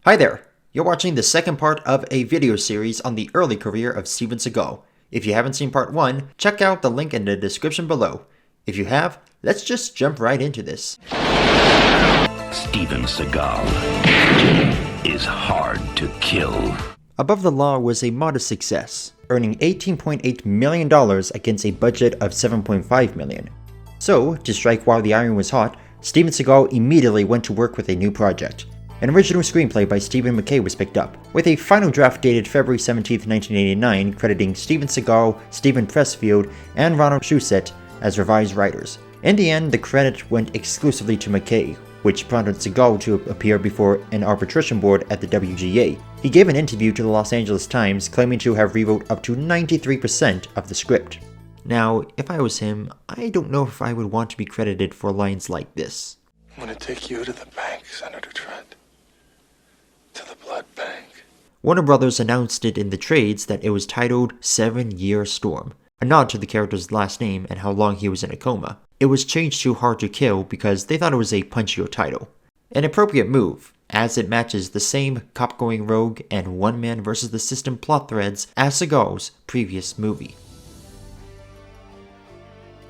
Hi there! You're watching the second part of a video series on the early career of Steven Seagal. If you haven't seen part 1, check out the link in the description below. If you have, let's just jump right into this. Steven Seagal is hard to kill. Above the Law was a modest success, earning $18.8 million against a budget of $7.5 million. So, to strike while the iron was hot, Steven Seagal immediately went to work with a new project. An original screenplay by Stephen McKay was picked up, with a final draft dated February 17, 1989, crediting Steven Seagal, Stephen Pressfield, and Ronald Shusett as revised writers. In the end, the credit went exclusively to McKay, which prompted Seagal to appear before an arbitration board at the WGA. He gave an interview to the Los Angeles Times claiming to have rewrote up to 93% of the script. Now, if I was him, I don't know if I would want to be credited for lines like this. I'm gonna take you to the bank, Senator Trent. To the blood bank. Warner Brothers announced it in the trades that it was titled 7-Year Storm, a nod to the character's last name and how long he was in a coma. It was changed to Hard to Kill because they thought it was a punchier title. An appropriate move, as it matches the same cop-going rogue and one-man versus the system plot threads as Seagal's previous movie.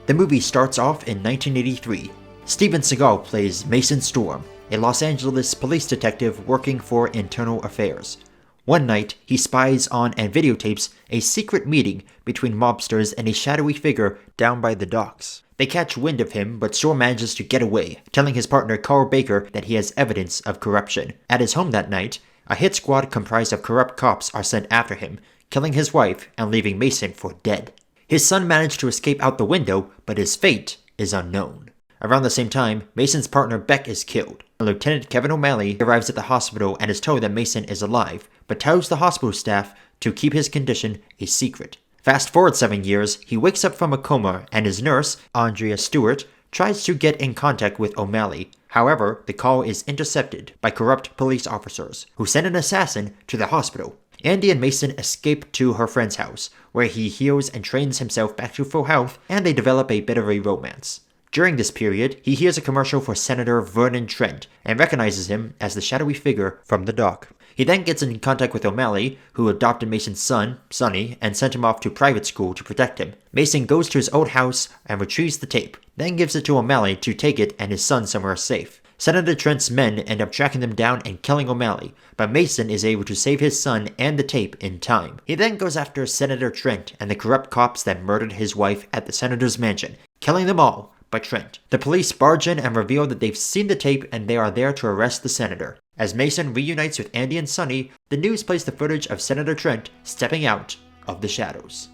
The movie starts off in 1983. Steven Seagal plays Mason Storm, a Los Angeles police detective working for internal affairs. One night, he spies on and videotapes a secret meeting between mobsters and a shadowy figure down by the docks. They catch wind of him, but Storm manages to get away, telling his partner Carl Baker that he has evidence of corruption. At his home that night, a hit squad comprised of corrupt cops are sent after him, killing his wife and leaving Mason for dead. His son managed to escape out the window, but his fate is unknown. Around the same time, Mason's partner Beck is killed. Lieutenant Kevin O'Malley arrives at the hospital and is told that Mason is alive, but tells the hospital staff to keep his condition a secret. Fast forward 7 years, he wakes up from a coma and his nurse, Andrea Stewart, tries to get in contact with O'Malley. However, the call is intercepted by corrupt police officers, who send an assassin to the hospital. Andy and Mason escape to her friend's house, where he heals and trains himself back to full health, and they develop a bit of a romance. During this period, he hears a commercial for Senator Vernon Trent and recognizes him as the shadowy figure from the dock. He then gets in contact with O'Malley, who adopted Mason's son, Sonny, and sent him off to private school to protect him. Mason goes to his old house and retrieves the tape, then gives it to O'Malley to take it and his son somewhere safe. Senator Trent's men end up tracking them down and killing O'Malley, but Mason is able to save his son and the tape in time. He then goes after Senator Trent and the corrupt cops that murdered his wife at the senator's mansion, killing them all but Trent. The police barge in and reveal that they've seen the tape and they are there to arrest the senator. As Mason reunites with Andy and Sonny, the news plays the footage of Senator Trent stepping out of the shadows.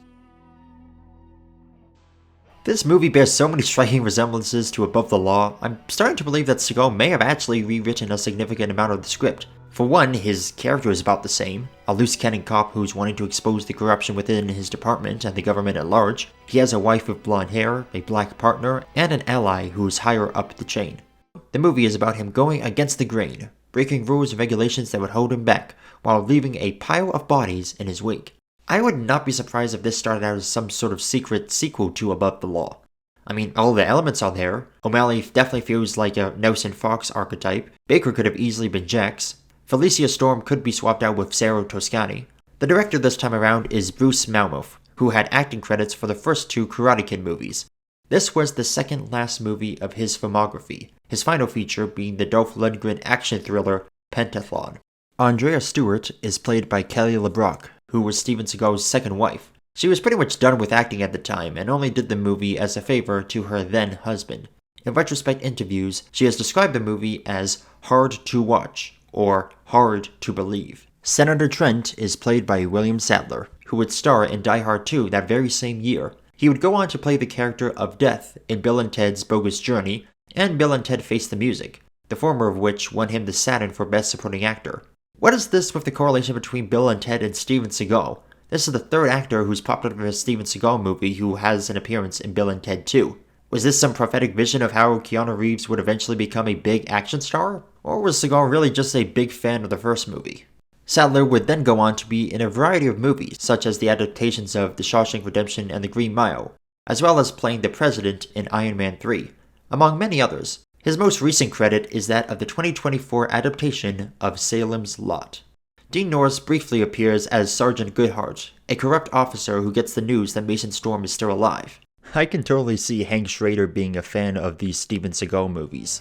This movie bears so many striking resemblances to Above the Law, I'm starting to believe that Seagal may have actually rewritten a significant amount of the script. For one, his character is about the same, a loose cannon cop who's wanting to expose the corruption within his department and the government at large. He has a wife with blonde hair, a black partner, and an ally who's higher up the chain. The movie is about him going against the grain, breaking rules and regulations that would hold him back, while leaving a pile of bodies in his wake. I would not be surprised if this started out as some sort of secret sequel to Above the Law. I mean, all the elements are there. O'Malley definitely feels like a Nelson Fox archetype. Baker could have easily been Jax. Felicia Storm could be swapped out with Sarah Toscani. The director this time around is Bruce Malmuth, who had acting credits for the first 2 Karate Kid movies. This was the second last movie of his filmography, his final feature being the Dolph Lundgren action thriller Pentathlon. Andrea Stewart is played by Kelly LeBrock, who was Steven Seagal's second wife. She was pretty much done with acting at the time and only did the movie as a favor to her then husband. In retrospect interviews, she has described the movie as hard to watch, or hard to believe. Senator Trent is played by William Sadler, who would star in Die Hard 2 that very same year. He would go on to play the character of Death in Bill and Ted's Bogus Journey and Bill and Ted Face the Music, the former of which won him the Saturn for Best Supporting Actor. What is this with the correlation between Bill and Ted and Steven Seagal? This is the third actor who's popped up in a Steven Seagal movie who has an appearance in Bill and Ted 2. Was this some prophetic vision of how Keanu Reeves would eventually become a big action star? Or was Seagal really just a big fan of the first movie? Sadler would then go on to be in a variety of movies, such as the adaptations of The Shawshank Redemption and The Green Mile, as well as playing the President in Iron Man 3, among many others. His most recent credit is that of the 2024 adaptation of Salem's Lot. Dean Norris briefly appears as Sergeant Goodhart, a corrupt officer who gets the news that Mason Storm is still alive. I can totally see Hank Schrader being a fan of these Steven Seagal movies.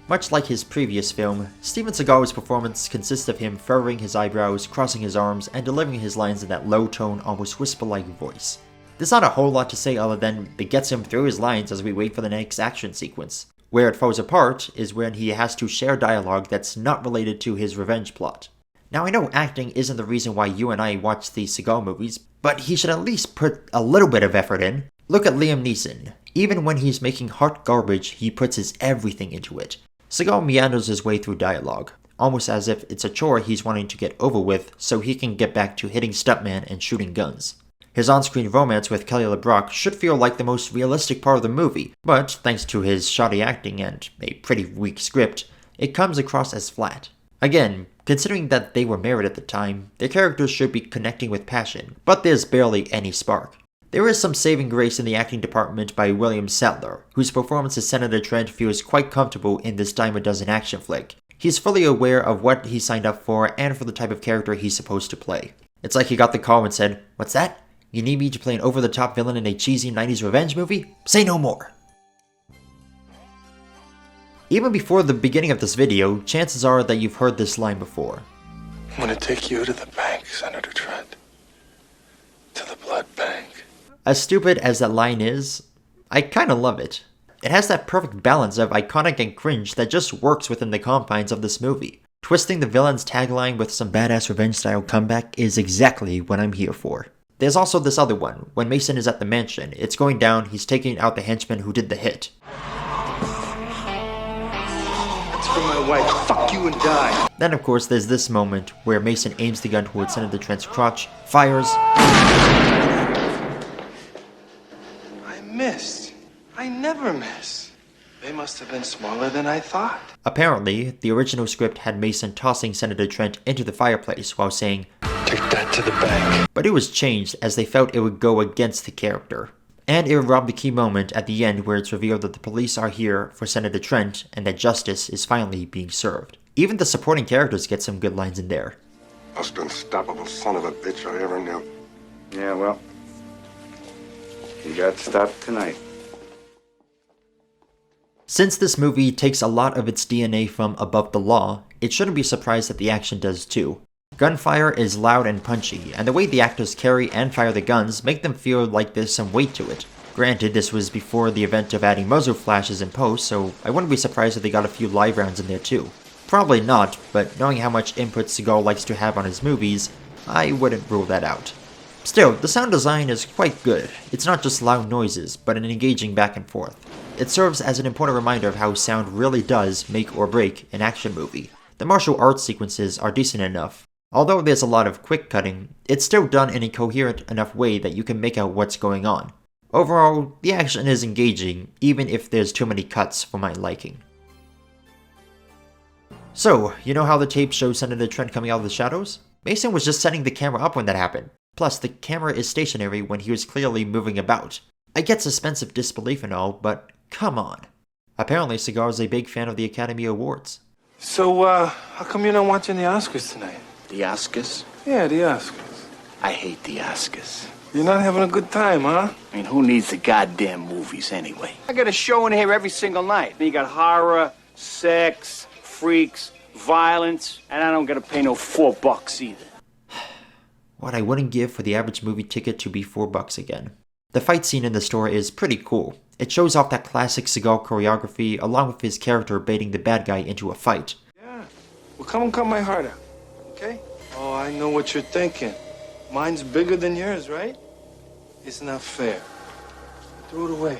Much like his previous film, Steven Seagal's performance consists of him furrowing his eyebrows, crossing his arms, and delivering his lines in that low-tone, almost whisper-like voice. There's not a whole lot to say other than it gets him through his lines as we wait for the next action sequence. Where it falls apart is when he has to share dialogue that's not related to his revenge plot. Now I know acting isn't the reason why you and I watch these Seagal movies, but he should at least put a little bit of effort in. Look at Liam Neeson. Even when he's making hot garbage, he puts his everything into it. Seagal meanders his way through dialogue, almost as if it's a chore he's wanting to get over with so he can get back to hitting stuntman and shooting guns. His on-screen romance with Kelly LeBrock should feel like the most realistic part of the movie, but thanks to his shoddy acting and a pretty weak script, it comes across as flat. Again, considering that they were married at the time, their characters should be connecting with passion, but there's barely any spark. There is some saving grace in the acting department by William Sadler, whose performance as Senator Trent feels quite comfortable in this dime-a-dozen action flick. He's fully aware of what he signed up for and for the type of character he's supposed to play. It's like he got the call and said, "What's that? You need me to play an over-the-top villain in a cheesy 90s revenge movie? Say no more." Even before the beginning of this video, chances are that you've heard this line before. I'm gonna take you to the bank, Senator Trent. To the blood bank. As stupid as that line is, I kinda love it. It has that perfect balance of iconic and cringe that just works within the confines of this movie. Twisting the villain's tagline with some badass revenge-style comeback is exactly what I'm here for. There's also this other one. When Mason is at the mansion, it's going down, he's taking out the henchman who did the hit. It's for my wife. Fuck you and die. Then of course there's this moment where Mason aims the gun towards Senator Trent's crotch, fires. I missed. I never miss. They must have been smaller than I thought. Apparently, the original script had Mason tossing Senator Trent into the fireplace while saying, Take that to the bank. but it was changed as they felt it would go against the character. And it would rob the key moment at the end where it's revealed that the police are here for Senator Trent and that justice is finally being served. Even the supporting characters get some good lines in there. Most unstoppable son of a bitch I ever knew. Yeah, well, you got stopped tonight. Since this movie takes a lot of its DNA from Above the Law, it shouldn't be surprised that the action does too. Gunfire is loud and punchy, and the way the actors carry and fire the guns make them feel like there's some weight to it. Granted, this was before the event of adding muzzle flashes in post, so I wouldn't be surprised if they got a few live rounds in there too. Probably not, but knowing how much input Seagal likes to have on his movies, I wouldn't rule that out. Still, the sound design is quite good. It's not just loud noises, but an engaging back and forth. It serves as an important reminder of how sound really does make or break an action movie. The martial arts sequences are decent enough. Although there's a lot of quick cutting, it's still done in a coherent enough way that you can make out what's going on. Overall, the action is engaging, even if there's too many cuts for my liking. So, you know how the tape shows Senator Trent coming out of the shadows? Mason was just setting the camera up when that happened. Plus, the camera is stationary when he was clearly moving about. I get suspensive disbelief and all, but come on. Apparently, Seagal is a big fan of the Academy Awards. So, how come you're not watching the Oscars tonight? The Oscars? Yeah, the Oscars. I hate the Oscars. You're not having a good time, huh? I mean, who needs the goddamn movies anyway? I got a show in here every single night. You got horror, sex, freaks, violence, and I don't gotta pay no $4 either. What I wouldn't give for the average movie ticket to be $4 again. The fight scene in the store is pretty cool. It shows off that classic Seagal choreography along with his character baiting the bad guy into a fight. Yeah. Well, come and cut my heart out, okay? Oh, I know what you're thinking. Mine's bigger than yours, right? It's not fair. Throw it away.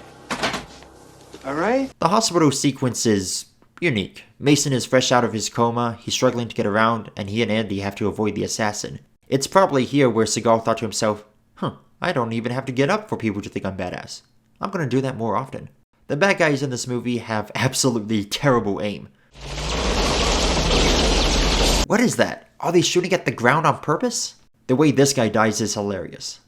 All right? The hospital sequence is unique. Mason is fresh out of his coma, he's struggling to get around, and he and Andy have to avoid the assassin. It's probably here where Seagal thought to himself, I don't even have to get up for people to think I'm badass. I'm gonna do that more often. The bad guys in this movie have absolutely terrible aim. What is that? Are they shooting at the ground on purpose? The way this guy dies is hilarious.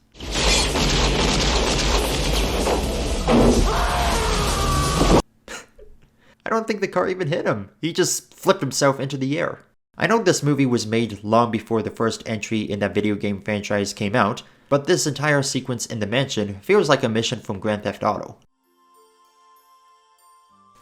I don't think the car even hit him. He just flipped himself into the air. I know this movie was made long before the first entry in that video game franchise came out, but this entire sequence in the mansion feels like a mission from Grand Theft Auto.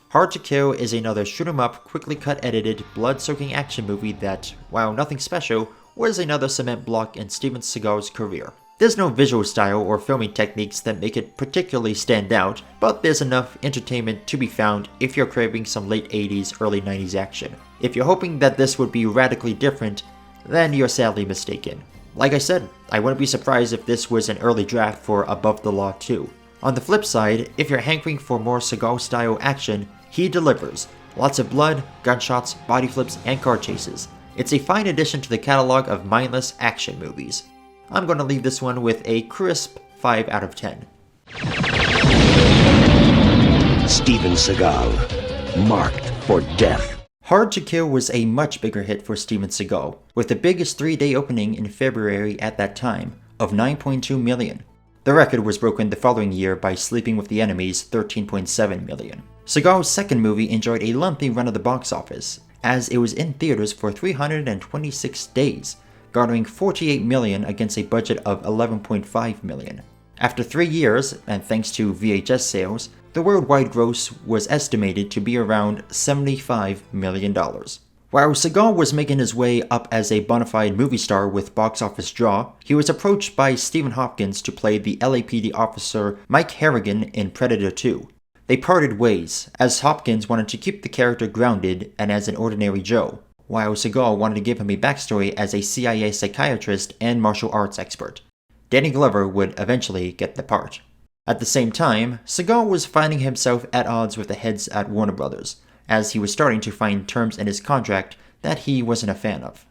Hard to Kill is another shoot-'em-up, quickly cut-edited, blood-soaking action movie that, while nothing special, was another cement block in Steven Seagal's career. There's no visual style or filming techniques that make it particularly stand out, but there's enough entertainment to be found if you're craving some late 80s, early 90s action. If you're hoping that this would be radically different, then you're sadly mistaken. Like I said, I wouldn't be surprised if this was an early draft for Above the Law 2. On the flip side, if you're hankering for more Seagal-style action, he delivers. Lots of blood, gunshots, body flips, and car chases. It's a fine addition to the catalog of mindless action movies. I'm going to leave this one with a crisp 5 out of 10. Steven Seagal, marked for death. Hard to Kill was a much bigger hit for Steven Seagal, with the biggest 3-day opening in February at that time, of $9.2 million. The record was broken the following year by Sleeping with the Enemy's $13.7 million. Seagal's second movie enjoyed a lengthy run at the box office, as it was in theaters for 326 days, garnering $48 million against a budget of $11.5 million. After 3 years, and thanks to VHS sales, the worldwide gross was estimated to be around $75 million. While Seagal was making his way up as a bona fide movie star with box office draw, he was approached by Stephen Hopkins to play the LAPD officer Mike Harrigan in Predator 2. They parted ways, as Hopkins wanted to keep the character grounded and as an ordinary Joe, while Seagal wanted to give him a backstory as a CIA psychiatrist and martial arts expert. Danny Glover would eventually get the part. At the same time, Seagal was finding himself at odds with the heads at Warner Brothers, as he was starting to find terms in his contract that he wasn't a fan of.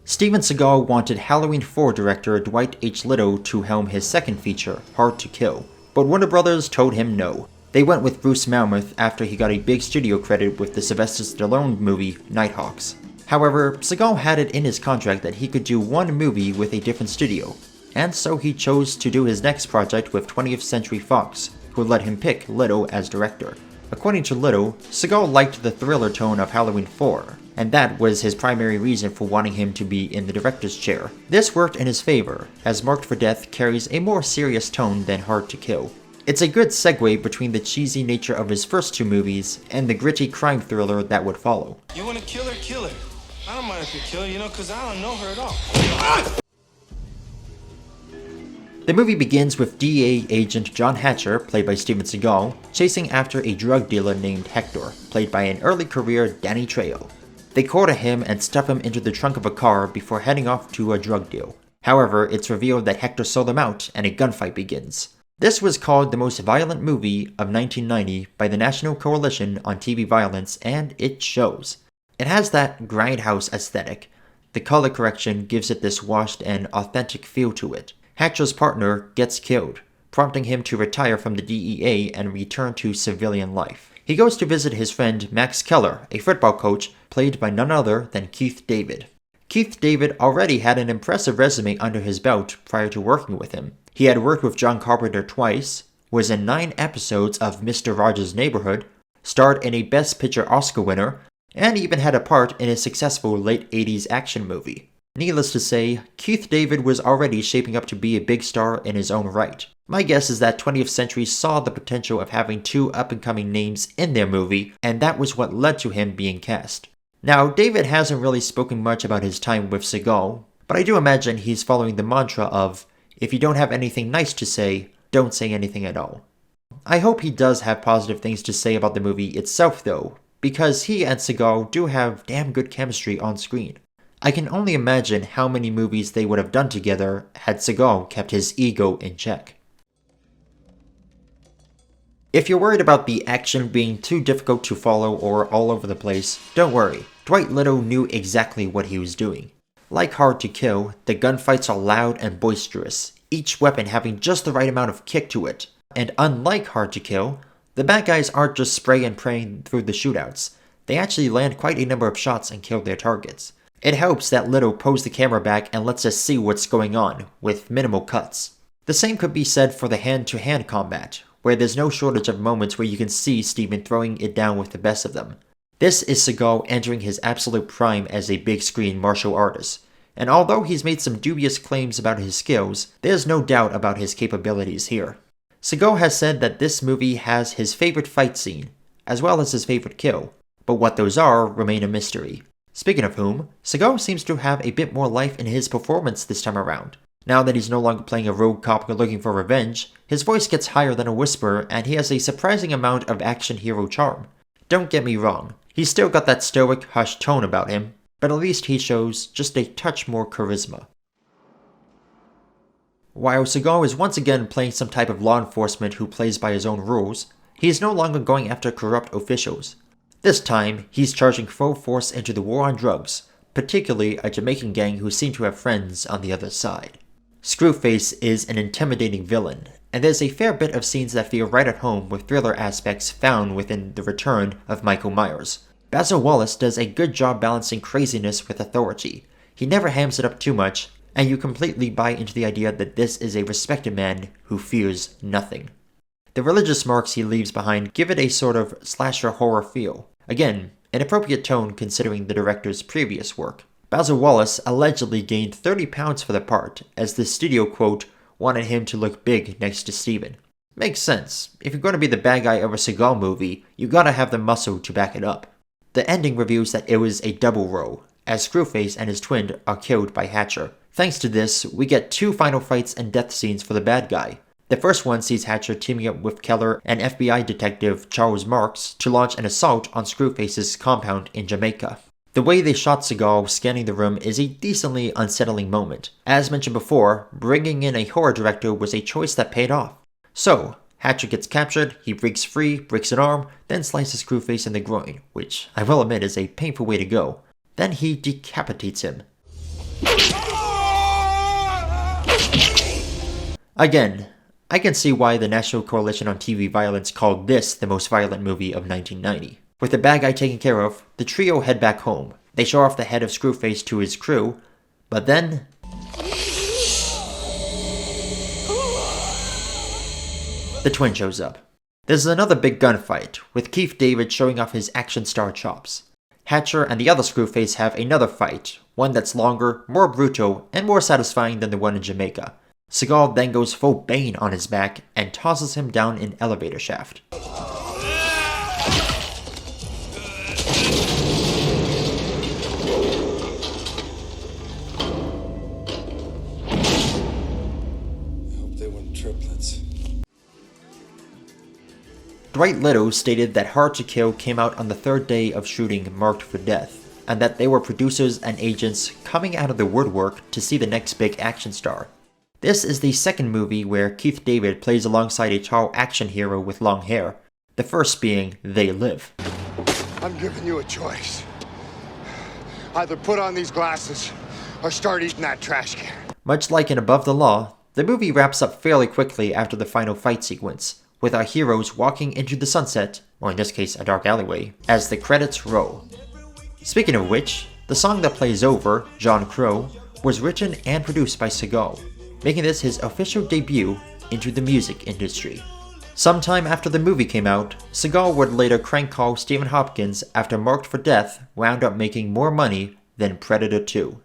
Steven Seagal wanted Halloween 4 director Dwight H. Little to helm his second feature, Hard to Kill, but Warner Brothers told him no. They went with Bruce Malmuth after he got a big studio credit with the Sylvester Stallone movie Nighthawks. However, Seagal had it in his contract that he could do one movie with a different studio, and so he chose to do his next project with 20th Century Fox, who let him pick Little as director. According to Little, Seagal liked the thriller tone of Halloween 4, and that was his primary reason for wanting him to be in the director's chair. This worked in his favor, as Marked for Death carries a more serious tone than Hard to Kill. It's a good segue between the cheesy nature of his first two movies and the gritty crime thriller that would follow. You want to kill her? Kill her. I don't mind if you kill her, because I don't know her at all. The movie begins with DEA agent John Hatcher, played by Steven Seagal, chasing after a drug dealer named Hector, played by an early career Danny Trejo. They corner him and stuff him into the trunk of a car before heading off to a drug deal. However, it's revealed that Hector sold them out and a gunfight begins. This was called the most violent movie of 1990 by the National Coalition on TV Violence, and it shows. It has that grindhouse aesthetic. The color correction gives it this washed and authentic feel to it. Hatcher's partner gets killed, prompting him to retire from the DEA and return to civilian life. He goes to visit his friend Max Keller, a football coach played by none other than Keith David. Keith David already had an impressive resume under his belt prior to working with him. He had worked with John Carpenter twice, was in 9 episodes of Mr. Rogers' Neighborhood, starred in a Best Picture Oscar winner, and even had a part in a successful late 80s action movie. Needless to say, Keith David was already shaping up to be a big star in his own right. My guess is that 20th Century saw the potential of having 2 up-and-coming names in their movie, and that was what led to him being cast. Now, David hasn't really spoken much about his time with Seagal, but I do imagine he's following the mantra of, if you don't have anything nice to say, don't say anything at all. I hope he does have positive things to say about the movie itself though, because he and Seagal do have damn good chemistry on screen. I can only imagine how many movies they would have done together had Seagal kept his ego in check. If you're worried about the action being too difficult to follow or all over the place, don't worry. Dwight Little knew exactly what he was doing. Like Hard to Kill, the gunfights are loud and boisterous, each weapon having just the right amount of kick to it. And unlike Hard to Kill, the bad guys aren't just spray and praying through the shootouts. They actually land quite a number of shots and kill their targets. It helps that Little pulls the camera back and lets us see what's going on, with minimal cuts. The same could be said for the hand-to-hand combat, where there's no shortage of moments where you can see Steven throwing it down with the best of them. This is Seagal entering his absolute prime as a big screen martial artist, and although he's made some dubious claims about his skills, there's no doubt about his capabilities here. Seagal has said that this movie has his favorite fight scene, as well as his favorite kill, but what those are remain a mystery. Speaking of whom, Seagal seems to have a bit more life in his performance this time around. Now that he's no longer playing a rogue cop looking for revenge, his voice gets higher than a whisper and he has a surprising amount of action hero charm. Don't get me wrong, he's still got that stoic, hushed tone about him, but at least he shows just a touch more charisma. While Seagal is once again playing some type of law enforcement who plays by his own rules, he is no longer going after corrupt officials. This time, he's charging full force into the war on drugs, particularly a Jamaican gang who seem to have friends on the other side. Screwface is an intimidating villain, and there's a fair bit of scenes that feel right at home with thriller aspects found within the return of Michael Myers. Basil Wallace does a good job balancing craziness with authority. He never hams it up too much, and you completely buy into the idea that this is a respected man who fears nothing. The religious marks he leaves behind give it a sort of slasher horror feel. Again, an appropriate tone considering the director's previous work. Basil Wallace allegedly gained 30 pounds for the part, as the studio quote wanted him to look big next to Steven. Makes sense. If you're going to be the bad guy of a Seagal movie, you gotta have the muscle to back it up. The ending reveals that it was a double row, as Screwface and his twin are killed by Hatcher. Thanks to this, we get 2 final fights and death scenes for the bad guy. The first one sees Hatcher teaming up with Keller and FBI detective Charles Marks to launch an assault on Screwface's compound in Jamaica. The way they shot Seagal scanning the room is a decently unsettling moment. As mentioned before, bringing in a horror director was a choice that paid off. So, Hatcher gets captured, he breaks free, breaks an arm, then slices Screwface in the groin, which I will admit is a painful way to go. Then he decapitates him. Again, I can see why the National Coalition on TV Violence called this the most violent movie of 1990. With the bad guy taken care of, the trio head back home. They show off the head of Screwface to his crew, but then the twin shows up. There's another big gunfight, with Keith David showing off his action star chops. Hatcher and the other Screwface have another fight, one that's longer, more brutal, and more satisfying than the one in Jamaica. Seagal then goes full Bane on his back and tosses him down an elevator shaft. Dwight Little stated that Hard to Kill came out on the 3rd day of shooting Marked for Death, and that they were producers and agents coming out of the woodwork to see the next big action star. This is the second movie where Keith David plays alongside a tall action hero with long hair, the first being They Live. I'm giving you a choice. Either put on these glasses or start eating that trash can. Much like in Above the Law, the movie wraps up fairly quickly after the final fight sequence, with our heroes walking into the sunset, or in this case a dark alleyway, as the credits roll. Speaking of which, the song that plays over, John Crow, was written and produced by Seagal, making this his official debut into the music industry. Sometime after the movie came out, Seagal would later crank call Stephen Hopkins after Marked for Death wound up making more money than Predator 2.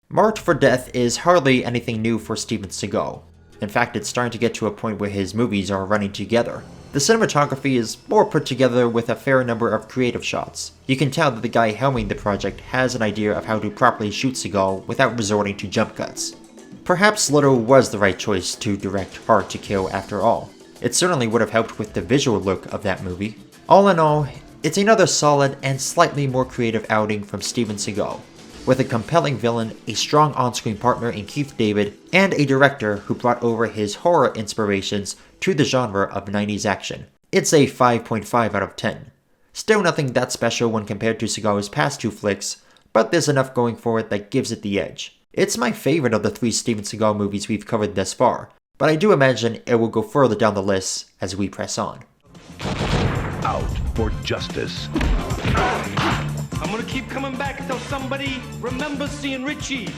Marked for Death is hardly anything new for Steven Seagal. In fact, it's starting to get to a point where his movies are running together. The cinematography is more put together with a fair number of creative shots. You can tell that the guy helming the project has an idea of how to properly shoot Seagal without resorting to jump cuts. Perhaps Little was the right choice to direct Hard to Kill after all. It certainly would have helped with the visual look of that movie. All in all, it's another solid and slightly more creative outing from Steven Seagal, with a compelling villain, a strong on-screen partner in Keith David, and a director who brought over his horror inspirations to the genre of 90s action. It's a 5.5 out of 10. Still nothing that special when compared to Seagal's past 2 flicks, but there's enough going for it that gives it the edge. It's my favorite of the 3 Steven Seagal movies we've covered thus far, but I do imagine it will go further down the list as we press on. Out for justice. I'm gonna keep coming back until somebody remembers seeing Richie.